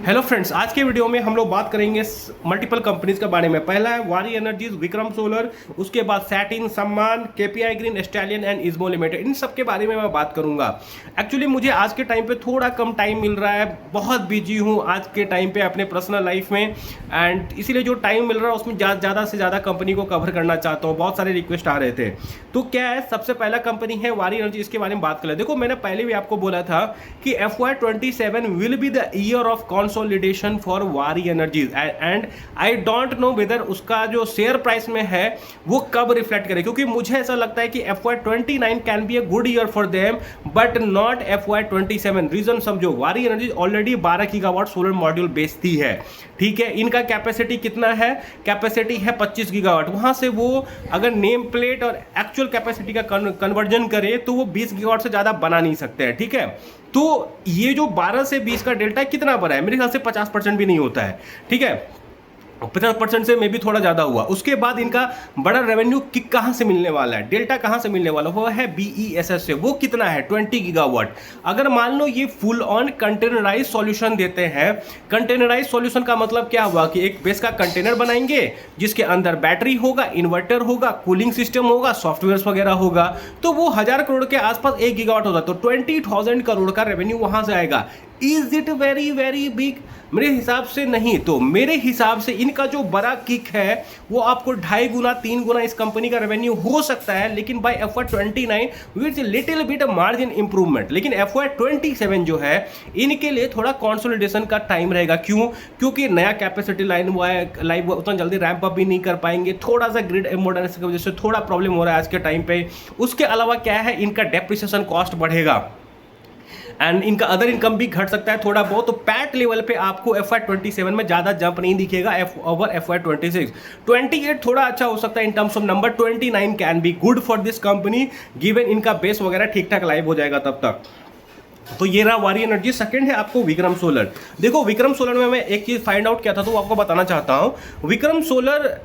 Hello friends, आज के video में हम लोग बात करेंगे मल्टीपल कंपनीज के बारे में। पहला है वारी एनर्जीज, विक्रम सोलर, उसके बाद Satin, Sammaan, KPI green, stallion and Izmo limited. इन सब के बारे में मैं बात करूंगा। एक्चुअली मुझे आज के टाइम पे थोड़ा कम टाइम मिल रहा है, बहुत बिजी हूं आज के टाइम पे अपने पर्सनल लाइफ में, एंड इसीलिए जो टाइम मिल रहा है उसमें ज़्यादा से ज़्यादा कंपनी को कवर करना चाहता हूँ। बहुत सारे रिक्वेस्ट आ रहे थे। तो क्या है, सबसे पहला कंपनी है वारी एनर्जी। इसके बारे में बात कर ले। देखो, मैंने पहले भी आपको बोला था कि FY27 will be the year of consolidation for Waaree energies, and I don't know whether उसका जो शेयर प्राइस में है वो कब रिफ्लेक्ट करे, क्योंकि मुझे ऐसा लगता है कि FY29 can be a good year for them but not FY27। Reason समझो, Waaree energy already 12 gigawatt solar module बेचती है। ठीक है, इनका कैपेसिटी कितना है? कैपेसिटी है 25 गीगावाट। वहां से वो अगर नेम प्लेट और एक्चुअल कैपेसिटी का कन्वर्जन करे तो वो 20 गीगावाट से ज़्यादा बना नहीं सकते हैं। ठीक है, तो ये जो 12 से 20 का डेल्टा कितना बड़ा है? मेरे ख्याल से 50% भी नहीं होता है। ठीक है, 50% से में भी थोड़ा ज़्यादा हुआ। उसके बाद इनका बड़ा रेवेन्यू किक कहाँ से मिलने वाला है, डेल्टा कहाँ से मिलने वाला, वो है BESS से। वो कितना है? 20 गीगावाट। अगर मान लो ये फुल ऑन कंटेनराइज सॉल्यूशन देते हैं। कंटेनराइज सॉल्यूशन का मतलब क्या हुआ कि एक बेस का कंटेनर बनाएंगे जिसके अंदर बैटरी होगा, इन्वर्टर होगा, कूलिंग सिस्टम होगा, सॉफ्टवेयर वगैरह होगा, तो वो 1000 करोड़ के आसपास 1 गीगावाट होगा, तो 20,000 करोड़ का रेवेन्यू वहां से आएगा। Is it very very big? मेरे हिसाब से नहीं। तो मेरे हिसाब से इनका जो बड़ा किक है वो आपको 2.5 गुना 3 गुना इस कंपनी का रेवेन्यू हो सकता है, लेकिन by FY29 with little bit margin improvement. लेकिन FY27 जो है इनके लिए थोड़ा कंसोलिडेशन का टाइम रहेगा। क्यों? क्योंकि नया कैपेसिटी लाइन हुआ है, लाइव उतना जल्दी रैंप अप भी नहीं कर पाएंगे। थोड़ा सा ग्रिड मॉडर्नाइजेशन की वजह से थोड़ा प्रॉब्लम हो रहा है आज के टाइम पे। उसके अलावा क्या है, इनका डेप्रिसिएशन कॉस्ट बढ़ेगा एंड इनका अदर इनकम भी घट सकता है थोड़ा बहुत। तो पैट लेवल पे आपको FY27 में ज़्यादा जंप नहीं दिखेगा ओवर FY26। 28 थोड़ा अच्छा हो सकता है in terms of number. 29 can be good for this company given इनका बेस वगैरह ठीक ठाक लाइव हो जाएगा तब तक। तो ये रहा वारी एनर्जी। सेकंड है आपको विक्रम सोलर। देखो, विक्रम सोलर में मैं एक चीज़ फाइंड आउट किया था तो वो आपको बताना चाहता हूँ। विक्रम सोलर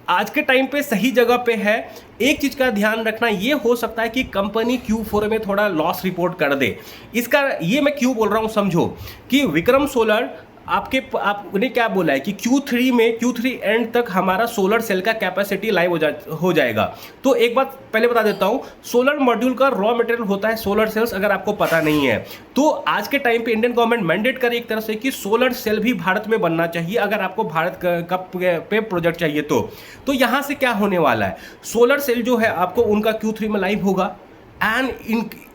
आज के टाइम पे सही जगह पे है। एक चीज़ का ध्यान रखना, ये हो सकता है कि कंपनी Q4 में थोड़ा लॉस रिपोर्ट कर दे। इसका ये मैं क्यों बोल रहा हूँ समझो, कि विक्रम सोलर आपने क्या बोला है कि Q3 एंड तक हमारा सोलर सेल का कैपेसिटी लाइव हो जाएगा। तो एक बात पहले बता देता हूँ, सोलर मॉड्यूल का रॉ मटेरियल होता है सोलर सेल्स। अगर आपको पता नहीं है तो आज के टाइम पे इंडियन गवर्नमेंट मैंडेट करे एक तरह से कि सोलर सेल भी भारत में बनना चाहिए अगर आपको भारत का पे प्रोजेक्ट चाहिए तो यहाँ से क्या होने वाला है, सोलर सेल जो है आपको उनका Q3 में लाइव होगा एंड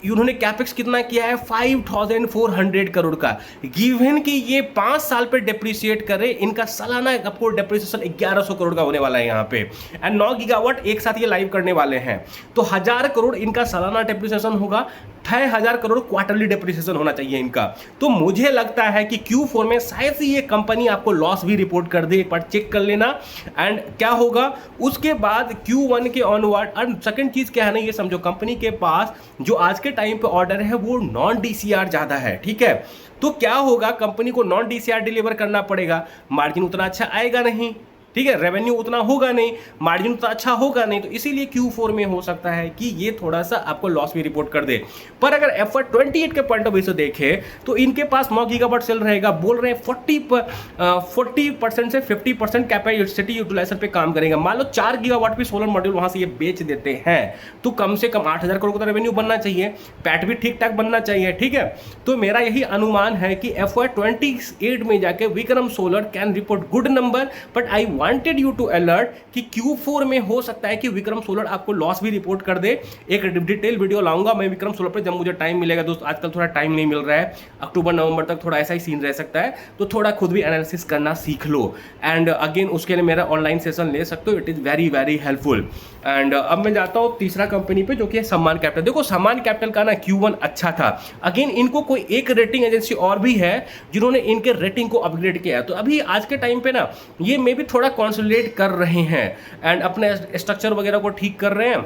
इन्होंने कैपेक्स कितना किया है? 5400 करोड़ का। गिवन कि ये 5 साल पे डेप्रिसिएट करे, इनका सालाना आपको डेप्रिसिएशन 1100 करोड़ का होने वाला है यहाँ पे। एंड 9 गीगावाट एक साथ ये लाइव करने वाले हैं, तो 1000 करोड़ इनका सालाना डेप्रिसिएशन होगा। 6000 करोड़ क्वार्टरली डेप्रिसिएशन होना चाहिए इनका। तो मुझे लगता है कि Q4 में शायद से ये कंपनी आपको लॉस भी रिपोर्ट कर दे। एक बार चेक कर लेना। एंड क्या होगा उसके बाद Q1 के ऑनवर्ड। और सेकंड चीज क्या है ना, ये समझो कंपनी के पास जो आज के टाइम पे ऑर्डर है वो नॉन DCR ज्यादा है। ठीक है, तो क्या होगा, कंपनी को नॉन DCR डिलीवर करना पड़ेगा, मार्जिन उतना अच्छा आएगा नहीं। ठीक है, रेवेन्यू उतना होगा नहीं, मार्जिन उतना अच्छा होगा नहीं, तो इसीलिए Q4 में हो सकता है कि ये थोड़ा सा आपको लॉस भी रिपोर्ट कर दे। पर अगर FY28 के पॉइंट ऑफ व्यू से देखें तो इनके पास 9 गीगावाट सेल रहेगा। बोल रहे हैं 40% से 50% कैपेसिटी यूटिलाइजेशन पे काम करेगा। मान लो 4 गीगावाट भी सोलर मॉड्यूल वहां से ये बेच देते हैं तो कम से कम 8000 करोड़ का रेवेन्यू बनना चाहिए, पैट भी ठीक ठाक बनना चाहिए। ठीक है, तो मेरा यही अनुमान है कि FY28 में जाके Vikram solar can report good number. But I wanted you to alert कि Q4 में हो सकता है कि विक्रम सोलर आपको लॉस भी रिपोर्ट कर दे। एक डिटेल वीडियो लाऊंगा मैं विक्रम सोलर पे जब मुझे टाइम मिलेगा। दोस्त, आजकल थोड़ा टाइम नहीं मिल रहा है, अक्टूबर नवंबर तक थोड़ा ऐसा ही सीन रह सकता है, तो थोड़ा खुद भी एनालिसिस करना सीख लो। एंड अगेन उसके लिए मेरा ऑनलाइन सेशन ले सकते हो, it is very very helpful. And अब मैं जाता हूँ तीसरा कंपनी पे जो कि है सम्मान कैपिटल। देखो, सम्मान कैपिटल का ना Q1 अच्छा था। अगेन इनको कोई एक रेटिंग एजेंसी और भी है जिन्होंने इनके रेटिंग को अपग्रेड किया है। तो अभी आज के टाइम पे ना ये मे भी थोड़ा कंसोलिडेट कर रहे हैं एंड अपने स्ट्रक्चर वगैरह को ठीक कर रहे हैं।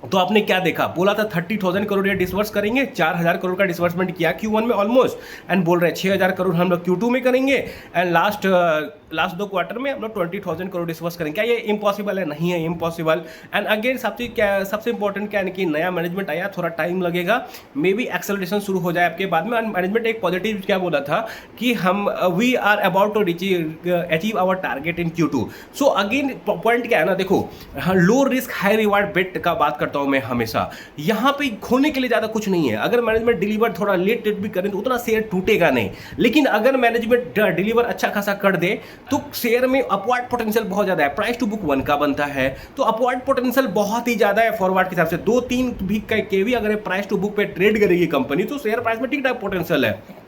तो आपने क्या देखा, बोला था 30,000 करोड़ ये डिसवर्स करेंगे, 4000 करोड़ का डिसवर्समेंट किया Q1 में ऑलमोस्ट, एंड बोल रहे हैं 6000 करोड़ हम लोग Q2 में करेंगे। एंड लास्ट लास्ट 2 क्वार्टर में हम लोग 20,000 करोड़ डिस्पर्स करेंगे। क्या ये इम्पॉसिबल है? नहीं है इम्पॉसिबल। एंड अगेन सबसे इंपॉर्टेंट क्या है कि नया मैनेजमेंट आया, थोड़ा टाइम लगेगा, मे बी एक्सेलरेशन शुरू हो जाए आपके बाद में। मैनेजमेंट एक पॉजिटिव क्या बोला था कि हम we are about to achieve our target in Q2। So again point क्या है ना, देखो low risk high reward bet का बात करता हूं मैं हमेशा। यहां पे खोने के लिए ज्यादा कुछ नहीं है। अगर मैनेजमेंट डिलीवर थोड़ा लेट भी करें तो उतना शेयर टूटेगा नहीं, लेकिन अगर मैनेजमेंट डिलीवर अच्छा खासा कर दे तो शेयर में अपवर्ड पोटेंशियल बहुत ज्यादा है। प्राइस टू बुक 1 का बनता है तो अपवर्ड पोटेंशियल बहुत ही ज्यादा है फॉरवर्ड के हिसाब से। 2-3 भी केवी अगर प्राइस टू बुक पे ट्रेड करेगी कंपनी तो शेयर प्राइस में ठीक ठाक पोटेंशियल है।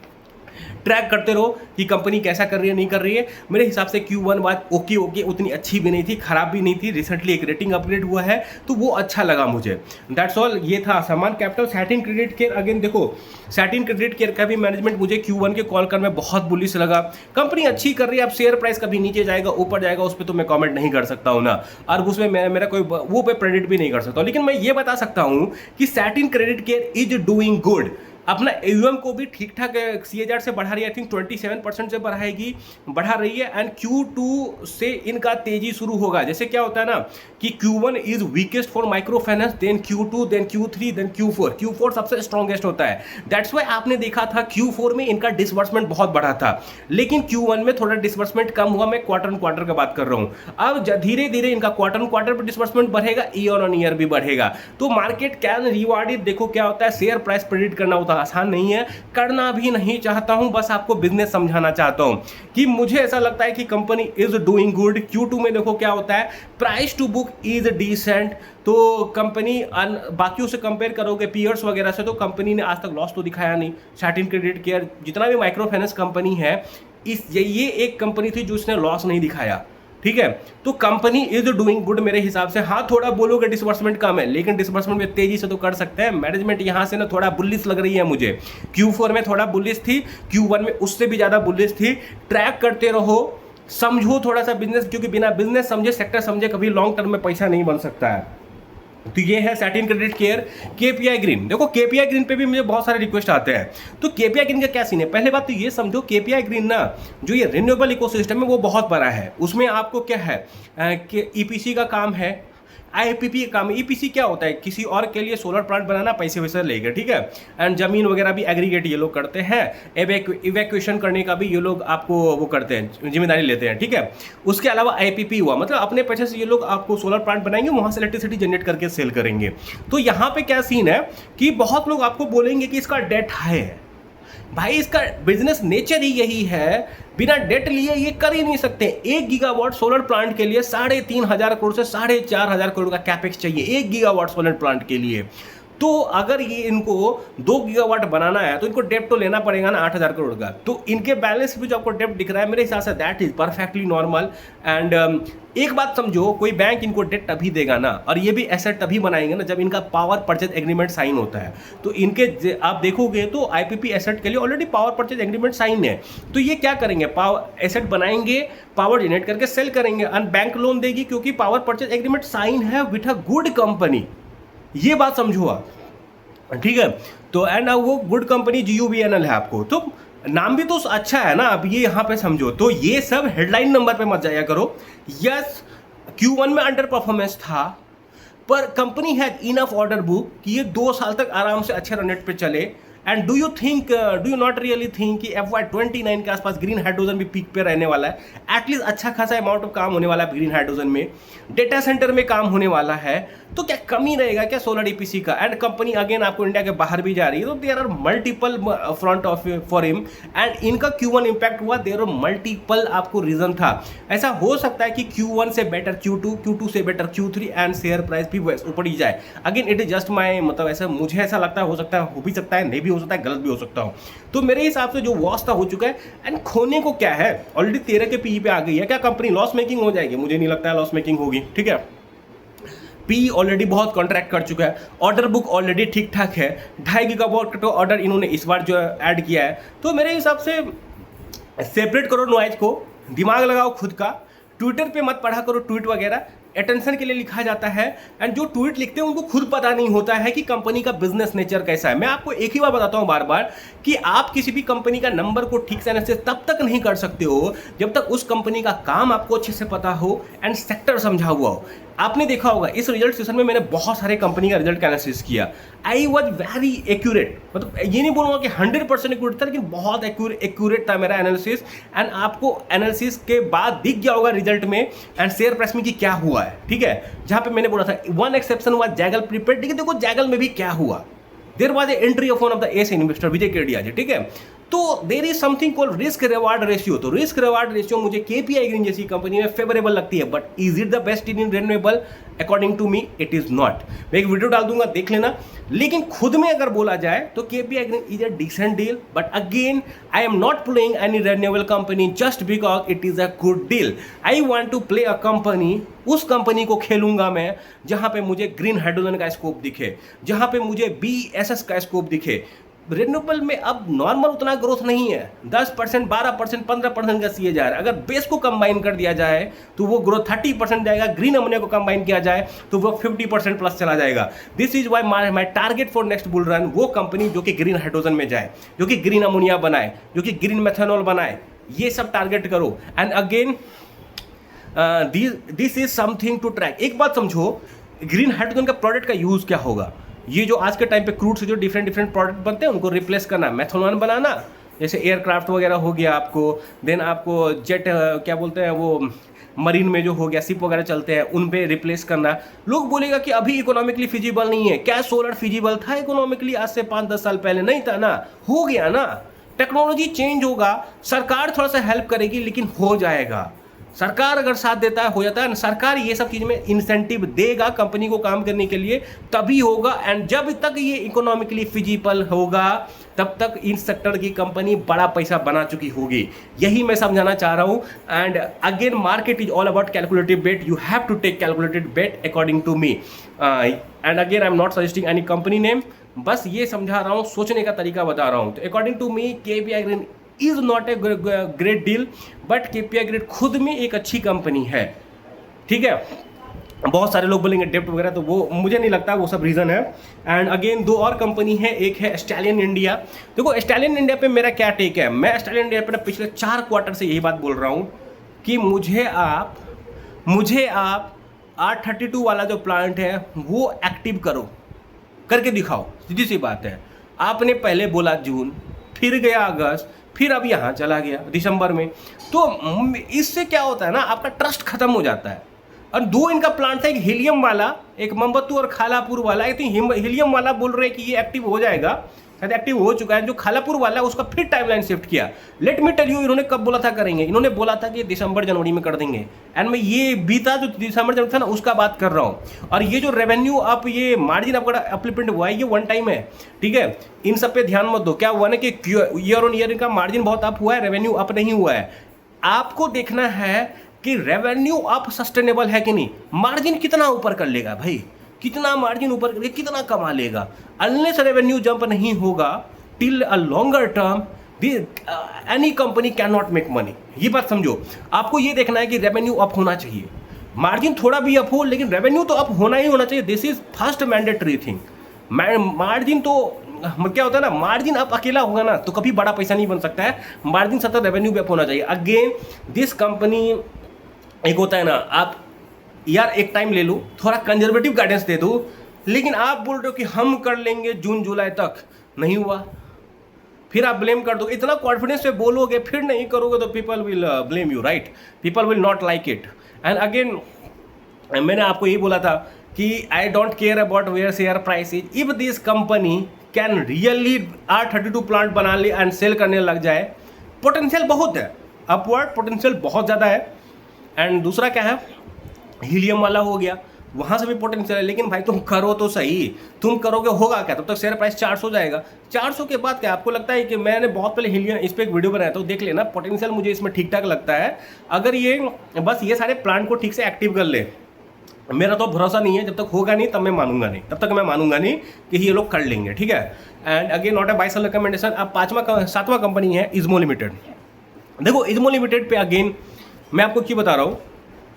ट्रैक करते रहो कि कंपनी कैसा कर रही है नहीं कर रही है। मेरे हिसाब से Q1 बात ओके उतनी अच्छी भी नहीं थी, खराब भी नहीं थी। रिसेंटली एक रेटिंग अपग्रेड हुआ है तो वो अच्छा लगा मुझे। That's all. ये था समान capital. Satin credit care, again देखो सैटिन क्रेडिट केयर का भी मैनेजमेंट मुझे Q1 के कॉल कर में बहुत बुलिश लगा। कंपनी अच्छी कर रही है, अब शेयर प्राइस कभी नीचे जाएगा ऊपर जाएगा उस पर तो मैं कॉमेंट नहीं कर सकता हूँ ना, और उसमें मेरा कोई वो पे प्रेडिक्ट भी नहीं कर सकता। लेकिन मैं ये बता सकता हूँ कि satin credit care is doing good. अपना AUM को भी ठीक ठाक CAGR से बढ़ा रही है। आई थिंक 27% से बढ़ा रही है। एंड Q2 से इनका तेजी शुरू होगा। जैसे क्या होता है ना कि Q1 is weakest for micro finance, then Q2, then Q3, then Q4 सबसे स्ट्रॉन्गेस्ट होता है। दैट्स वाई आपने देखा था Q4 में इनका डिसबर्समेंट बहुत बढ़ा था, लेकिन Q1 में थोड़ा डिसबर्समेंट कम हुआ। मैं क्वार्टर ऑन क्वार्टर का बात कर रहा हूं। अब धीरे धीरे इनका क्वार्टर ऑन क्वार्टर पर डिसबर्समेंट बढ़ेगा, ईयर ऑन ईयर भी बढ़ेगा। तो मार्केट कैन रिवार्ड इट। देखो क्या होता है, शेयर प्राइस प्रेडिक्ट करना होता है, आसान नहीं है, करना भी नहीं चाहता हूं, बस आपको बिजनेस समझाना चाहता हूं कि मुझे ऐसा लगता है कि company is doing good. Q2 में देखो क्या होता है, price to book is decent. तो कंपनी बाकियों से कंपेयर करोगे पीयर्स वगैरह से तो कंपनी ने आज तक लॉस तो दिखाया नहीं। सैटिन क्रेडिट केयर जितना भी माइक्रो फाइनेंस कंपनी है, ये एक कंपनी थी जो इसने लॉस नहीं दिखाया। ठीक है, तो कंपनी इज डूइंग गुड मेरे हिसाब से। हाँ थोड़ा बोलोगे डिसबर्समेंट कम है, लेकिन डिसबर्समेंट में तेजी से तो कर सकते हैं। मैनेजमेंट यहां से ना थोड़ा बुलिश लग रही है मुझे। Q4 में थोड़ा बुलिश थी, Q1 में उससे भी ज्यादा बुलिश थी। ट्रैक करते रहो, समझो थोड़ा सा बिजनेस, क्योंकि बिना बिजनेस समझे, सेक्टर समझे कभी लॉन्ग टर्म में पैसा नहीं बन सकता है। तो ये है satin credit care. KPI green, देखो KPI ग्रीन पे भी मुझे बहुत सारे रिक्वेस्ट आते हैं। तो KPI ग्रीन का क्या सीन है, पहले बात तो ये समझो KPI ग्रीन ना जो ये रिन्यूएबल इकोसिस्टम है वो बहुत बड़ा है। उसमें आपको क्या है कि EPC का काम है, IPP का काम। EPC क्या होता है, किसी और के लिए सोलर प्लांट बनाना, पैसे वैसे लेके, ठीक है। एंड जमीन वगैरह भी एग्रीगेट ये लोग करते हैं, इवैक्यूएशन करने का भी ये लोग आपको वो करते हैं, जिम्मेदारी लेते हैं, ठीक है। उसके अलावा IPP हुआ, मतलब अपने पैसे से ये लोग आपको सोलर प्लांट बनाएंगे, वहां से इलेक्ट्रिसिटी जनरेट करके सेल करेंगे। तो यहाँ पे क्या सीन है कि बहुत लोग आपको बोलेंगे कि इसका डेट हाई है। भाई इसका बिजनेस नेचर ही यही है, बिना डेट लिए ये कर ही नहीं सकते। 1 गीगावाट सोलर प्लांट के लिए 3,500 करोड़ से 4,500 करोड़ का कैपेक्स चाहिए 1 गीगावाट सोलर प्लांट के लिए। तो अगर ये इनको 2 गीगावाट बनाना है तो इनको डेप्ट तो लेना पड़ेगा ना 8,000 करोड़ का। तो इनके बैलेंस भी जो आपको डेप्ट दिख रहा है मेरे हिसाब say that is perfectly normal. And एक बात समझो, कोई बैंक इनको डेट तभी देगा ना, और ये भी एसेट तभी बनाएंगे ना जब इनका पावर परचेज एग्रीमेंट साइन होता है। तो इनके आप देखोगे तो IPP एसेट के लिए already power purchase agreement sign है। तो ये क्या करेंगे, पावर एसेट बनाएंगे, पावर जनरेट करके सेल करेंगे, और बैंक लोन देगी क्योंकि पावर परचेज एग्रीमेंट साइन है विथ अ गुड कंपनी। ये बात समझो आप, ठीक है। तो एंड वो गुड कंपनी GUVNL है आपको, तो नाम भी तो अच्छा है ना। अब ये यहां पे समझो, तो ये सब हेडलाइन नंबर पे मत जाया करो। यस Q1 में अंडर परफॉर्मेंस था, पर company had enough order book कि ये 2 साल तक आराम से अच्छे रन रेट पे चले। And do you not really think कि FY29 के आसपास ग्रीन हाइड्रोजन भी पीक पे रहने वाला है? एटलीस्ट अच्छा खासा अमाउंट ऑफ काम होने वाला है ग्रीन हाइड्रोजन में, डेटा सेंटर में काम होने वाला है। तो क्या कमी रहेगा क्या सोलर EPC का? एंड कंपनी अगेन आपको इंडिया के बाहर भी जा रही है, तो there are multiple front of for him. And इनका Q1 इंपैक्ट हुआ, देयर आर मल्टीपल आपको रीजन था। ऐसा हो सकता है कि Q1 से बेटर Q2, Q2 से better Q3 and share price भी ऊपर ही जाए। Again it is just my, मतलब ऐसा मुझे ऐसा लगता है, हो सकता है, हो भी सकता है, नहीं भी हो सकता है, गलत भी हो सकता हूँ। तो मेरे हिसाब से जो वॉश था हो चुका है। एंड खोने को क्या है, ऑलरेडी 13 के PE पे आ गई है। क्या कंपनी लॉस मेकिंग हो जाएगी? मुझे नहीं लगता है लॉस मेकिंग होगी, ठीक है। PE ऑलरेडी बहुत कॉन्ट्रैक्ट कर चुका है, ऑर्डर बुक ऑलरेडी ठीक ठाक है। 2.5 गीगावाट का ऑर्डर इन्होंने इस बार जो ऐड किया है। तो मेरे हिसाब से सेपरेट करो नॉइज को, दिमाग लगाओ खुद का, ट्विटर पे मत पढ़ा करो ट्वीट वगैरह। अटेंशन के लिए लिखा जाता है, एंड जो ट्वीट लिखते हैं उनको खुद पता नहीं होता है कि कंपनी का बिजनेस नेचर कैसा है। मैं आपको एक ही बार बताता हूं बार बार कि आप किसी भी कंपनी का नंबर को ठीक से एनालिसिस तब तक नहीं कर सकते हो जब तक उस कंपनी का काम आपको अच्छे से पता हो एंड सेक्टर समझा हुआ हो। आपने देखा होगा इस रिजल्ट सेशन में मैंने बहुत सारे कंपनी का रिजल्ट का एनालिसिस किया। आई वॉज वेरी एक्यूरेट, मतलब ये नहीं बोलूंगा कि 100% एक्यूरेट था, लेकिन बहुत एक्यूरेट था मेरा एनालिसिस। एंड आपको एनालिसिस के बाद दिख गया होगा रिजल्ट में एंड शेयर प्राइस में कि क्या हुआ है, ठीक है। जहां पे मैंने बोला था वन एक्सेप्शन हुआ जैगल प्रीपेड, लेकिन देखो जैगल में भी क्या हुआ, there was a entry of one of the ace investor Vijay Kedia ji, ठीक है। तो there is something called risk reward ratio. तो रिस्क रिवार्ड रेशियो मुझे केपीआई ग्रीन जैसी कंपनी में फेवरेबल लगती है, but is it the best in renewable? According to me it is not. मैं एक वीडियो डाल दूंगा, देख लेना। लेकिन खुद में अगर बोला जाए तो KPI green is a decent deal, but again I am not playing any renewable company just because it is a good deal. I want to play a company, उस कंपनी को खेलूंगा मैं जहां पे मुझे ग्रीन हाइड्रोजन का scope दिखे, जहां पे मुझे BESS का स्कोप दिखे। रिन्यूएबल में अब नॉर्मल उतना ग्रोथ नहीं है, 10%, 12%, 15% का सीए जा रहा है। अगर बेस को कंबाइन कर दिया जाए तो वो ग्रोथ 30% जाएगा, ग्रीन अमोनिया को कंबाइन किया जाए तो वो 50% प्लस चला जाएगा। This is why my target for next bull run, वो कंपनी जो कि ग्रीन हाइड्रोजन में जाए, जो कि ग्रीन अमोनिया बनाए, जो कि ग्रीन मेथनॉल बनाए, ये सब टारगेट करो। And again this is something to track. एक बात समझो, ग्रीन हाइड्रोजन का प्रोडक्ट का यूज क्या होगा? ये जो आज के टाइम पे क्रूड से जो डिफरेंट प्रोडक्ट बनते हैं उनको रिप्लेस करना, मेथनॉल बनाना, जैसे एयरक्राफ्ट वगैरह हो गया आपको, देन आपको जेट क्या बोलते हैं वो मरीन में जो हो गया, शिप वगैरह चलते हैं, उन पे रिप्लेस करना। लोग बोलेगा कि अभी इकोनॉमिकली फिजिबल नहीं है। क्या सोलर फिजिबल था इकोनॉमिकली आज से 5-10 साल पहले? नहीं था ना, हो गया ना। टेक्नोलॉजी चेंज होगा, सरकार थोड़ा सा हेल्प करेगी, लेकिन हो जाएगा। सरकार अगर साथ देता है हो जाता है। सरकार ये सब चीज में इंसेंटिव देगा कंपनी को काम करने के लिए, तभी होगा। एंड जब तक ये इकोनॉमिकली फिजिबल होगा तब तक इन सेक्टर की कंपनी बड़ा पैसा बना चुकी होगी। यही मैं समझाना चाह रहा हूं। And again market is all about calculative bet, you have to take calculated bet according to me. And again I am not suggesting any company name, बस ये समझा रहा हूं, सोचने का तरीका बता रहा हूं। तो according to me KPI green is not a great deal, but KPI grade खुद में एक अच्छी कंपनी है, ठीक है। बहुत सारे लोग बोलेंगे डेप्ट वगैरह, तो वो मुझे नहीं लगता वो सब रीज़न है। एंड अगेन दो और कंपनी है, एक है स्टैलियन इंडिया। देखो स्टैलियन इंडिया पे मेरा क्या टेक है, मैं स्टैलियन इंडिया पे पिछले 4 क्वार्टर से यही बात बोल रहा हूँ कि मुझे आप R32 वाला जो प्लांट है वो एक्टिव करो, करके दिखाओ। सीधी सी बात है, आपने पहले बोला जून, फिर गया अगस्त, फिर अब यहाँ चला गया दिसंबर में। तो इससे क्या होता है ना, आपका ट्रस्ट खत्म हो जाता है। और 2 इनका प्लांट था, एक हीलियम वाला, एक मोमबत्तू और खालापुर वाला। एक तो हीलियम वाला बोल रहे हैं कि ये एक्टिव हो जाएगा, शायद एक्टिव हो चुका है। जो खालापुर वाला है उसका फिर टाइमलाइन शिफ्ट किया। लेट मी टेल यू, इन्होंने कब बोला था करेंगे? इन्होंने बोला था कि दिसंबर जनवरी में कर देंगे। एंड मैं ये बीता जो दिसंबर जनवरी था ना, उसका बात कर रहा हूँ। और ये जो रेवेन्यू अप, ये मार्जिन आपका अपलिफ्ट हुआ है, ये वन टाइम है, ठीक है। इन सब पे ध्यान मत दो। क्या हुआ ना कि ईयर ऑन ईयर इनका मार्जिन बहुत अप हुआ है, रेवेन्यू अप नहीं हुआ है। आपको देखना है कि रेवेन्यू अप सस्टेनेबल है कि नहीं, मार्जिन कितना ऊपर कर लेगा भाई, कितना मार्जिन ऊपर करके कितना कमा लेगा। अनलेस रेवेन्यू जंप नहीं होगा till a longer term, any company can not make money. ये बात समझो। आपको ये देखना है कि रेवेन्यू अप होना चाहिए, मार्जिन थोड़ा भी अप हो, लेकिन रेवेन्यू तो अप होना ही होना चाहिए। This is first mandatory thing. Margin तो क्या होता है ना, मार्जिन अप अकेला होगा ना तो कभी बड़ा पैसा नहीं बन सकता है। मार्जिन सतत रेवेन्यू भी अप होना चाहिए। अगेन दिस कंपनी, एक होता है ना, आप यार एक टाइम ले लो, थोड़ा कंजर्वेटिव गाइडेंस दे दो, लेकिन आप बोल रहे हो कि हम कर लेंगे जून जुलाई तक, नहीं हुआ, फिर आप ब्लेम कर दो। इतना कॉन्फिडेंस से बोलोगे फिर नहीं करोगे तो people will blame you, right? People will not like it. And again मैंने आपको ये बोला था कि I don't care about where share price is, if this company can really R32 plant बना ले एंड सेल करने लग जाए, पोटेंशियल बहुत है, अपवर्ड पोटेंशियल बहुत ज़्यादा है। एंड दूसरा क्या है, हीलियम वाला हो गया, वहाँ से भी पोटेंशियल है। लेकिन भाई तुम करो तो सही, तुम करोगे होगा क्या? तब तक शेयर प्राइस 400 जाएगा। 400 के बाद क्या आपको लगता है कि मैंने बहुत पहले हीलियम इस पर एक वीडियो बनाया था, देख लेना। पोटेंशियल मुझे इसमें ठीक ठाक लगता है, अगर ये बस ये सारे प्लांट को ठीक से एक्टिव कर ले। मेरा तो भरोसा नहीं है, जब तक होगा नहीं तब मैं मानूंगा नहीं, तब तक मैं मानूंगा नहीं कि ये लोग कर लेंगे, ठीक है। And again not a buy sell recommendation. अब 7वां कंपनी है इज्मो लिमिटेड। देखो इज्मो लिमिटेड पे अगेन मैं आपको क्यों बता रहा हूँ,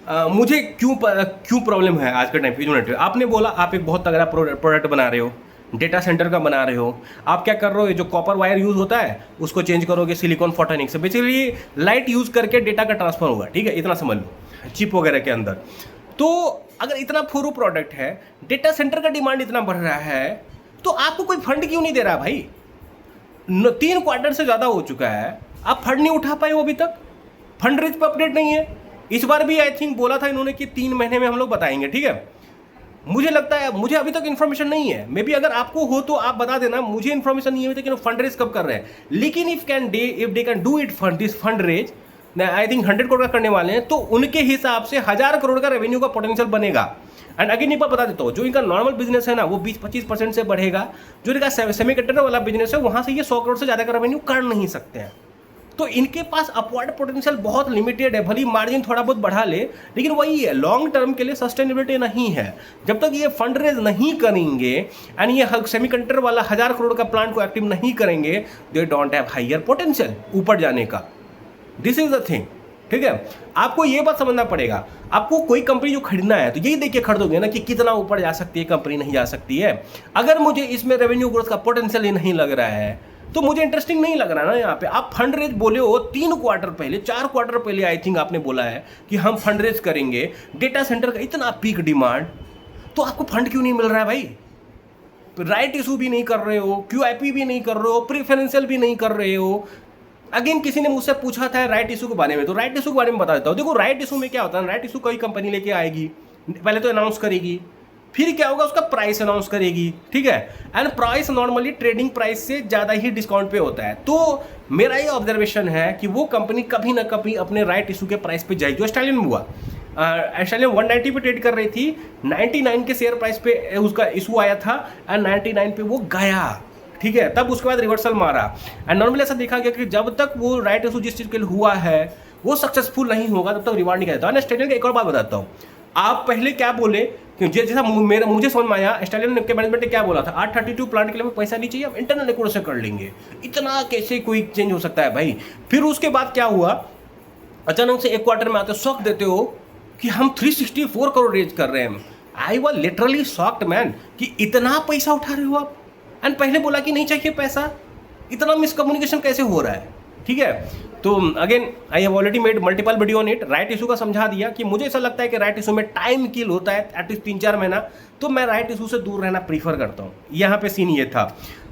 मुझे क्यों प्रॉब्लम है आज के टाइम पे यूनाइटेड। आपने बोला आप एक बहुत तगड़ा प्रोडक्ट बना रहे हो, डेटा सेंटर का बना रहे हो, आप क्या कर रहे हो, जो कॉपर वायर यूज होता है उसको चेंज करोगे सिलिकॉन फोटोनिक से, बेसिकली लाइट यूज करके डेटा का ट्रांसफर होगा, ठीक है, इतना समझ लो चिप वगैरह के अंदर। तो अगर इतना फुरू प्रोडक्ट है, डेटा सेंटर का डिमांड इतना बढ़ रहा है, तो आपको कोई फंड क्यों नहीं दे रहा भाई? 3 क्वार्टर से ज़्यादा हो चुका है, आप फंड नहीं उठा पाए हो अभी तक, फंड रेज पर अपडेट नहीं है। इस बार भी आई थिंक बोला था इन्होंने कि 3 महीने में हम लोग बताएंगे, ठीक है। मुझे लगता है, मुझे अभी तक इन्फॉर्मेशन नहीं है, मे बी अगर आपको हो तो आप बता देना, मुझे इन्फॉर्मेशन नहीं है कि फंड रेज कब कर रहे हैं। लेकिन if they can do it this fund raise, I think 100 crore का करने वाले हैं, तो उनके हिसाब से 1000 करोड़ का रेवेन्यू का पोटेंशियल बनेगा। एंड अगेन एक बार बता देता हूँ, जो इनका नॉर्मल बिजनेस है ना वो 20-25% से बढ़ेगा, जो इनका सेमीकंडक्टर वाला बिजनेस है वहाँ से ये 100 करोड़ से ज़्यादा का रेवेन्यू कर नहीं सकते हैं। तो इनके पास अपवर्ड पोटेंशियल बहुत लिमिटेड है, भली मार्जिन थोड़ा बहुत बढ़ा ले, लेकिन वही है लॉन्ग टर्म के लिए सस्टेनेबिलिटी नहीं है। जब तक ये फंड रेज नहीं करेंगे एंड ये सेमीकंडक्टर वाला 1000 करोड़ का प्लांट को एक्टिव नहीं करेंगे, they don't have higher potential ऊपर जाने का। दिस इज द थिंग, ठीक है। आपको ये बात समझना पड़ेगा, आपको कोई कंपनी जो खरीदना है तो यही देख के खरीदोगे ना कि कितना ऊपर जा सकती है कंपनी, नहीं जा सकती है। अगर मुझे इसमें रेवेन्यू ग्रोथ का पोटेंशियल ही नहीं लग रहा है तो मुझे इंटरेस्टिंग नहीं लग रहा ना। यहाँ पे आप फंड रेज बोले हो 3 क्वार्टर पहले, 4 क्वार्टर पहले आई थिंक आपने बोला है कि हम फंड रेज करेंगे, डेटा सेंटर का इतना पीक डिमांड, तो आपको फंड क्यों नहीं मिल रहा है भाई? राइट इशू भी नहीं कर रहे हो, QIP भी नहीं कर रहे हो, प्रीफरेंशियल भी नहीं कर रहे हो। अगेन किसी ने मुझसे पूछा था राइट इशू के बारे में, तो राइट इशू के बारे में बता देता हूँ। देखो राइट इशू में क्या होता है, राइट इशू कोई कंपनी लेके आएगी, पहले तो अनाउंस करेगी, फिर क्या होगा उसका प्राइस अनाउंस करेगी, ठीक है। And price normally trading price से ज़्यादा ही डिस्काउंट पे होता है। तो मेरा ये ऑब्जर्वेशन है कि वो कंपनी कभी ना कभी अपने राइट इशू के प्राइस पे जाएगी। जो स्टालिन में हुआ, स्टालिन 190 पे ट्रेड कर रही थी, 99 के शेयर प्राइस पे उसका इशू आया था एंड 99 पे वो गया, ठीक है, तब उसके बाद रिवर्सल मारा। एंड नॉर्मली ऐसा देखा गया कि जब तक वो राइट इशू जिस चीज़ के लिए हुआ है वो सक्सेसफुल नहीं होगा तब तक रिवार्ड नहीं करता है। स्टालिन का एक और बात बताता हूँ, आप पहले क्या बोले कि जैसा मुझे समझ में आया, स्टालिन के मैनेजमेंट ने क्या बोला था, 832 प्लांट के लिए पैसा नहीं चाहिए, हम इंटरनल एक्वायर से कर लेंगे। इतना कैसे कोई चेंज हो सकता है भाई? फिर उसके बाद क्या हुआ, अचानक से एक क्वार्टर में आते शॉक देते हो कि हम 364 करोड़ रेज कर रहे हैं। I was literally shocked man कि इतना पैसा उठा रहे हो आप, एंड पहले बोला कि नहीं चाहिए पैसा। इतना मिसकम्युनिकेशन कैसे हो रहा है, ठीक है। तो again I have already made multiple video on it. Right issue का समझा दिया कि मुझे ऐसा लगता है कि राइट इशू में टाइम किल होता है एटलीस्ट 3-4 महीना, तो मैं राइट इशू से दूर रहना प्रीफर करता हूँ। यहाँ पे सीन ये था।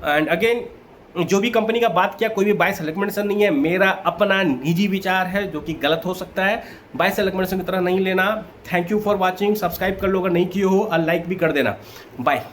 एंड अगेन जो भी कंपनी का बात किया, कोई भी बाय रिकमेंडेशन नहीं है, मेरा अपना निजी विचार है जो कि गलत हो सकता है, बाय रिकमेंडेशन की तरह नहीं लेना। Thank you for watching, subscribe कर लो अगर नहीं किए हो और लाइक भी कर देना। बाय।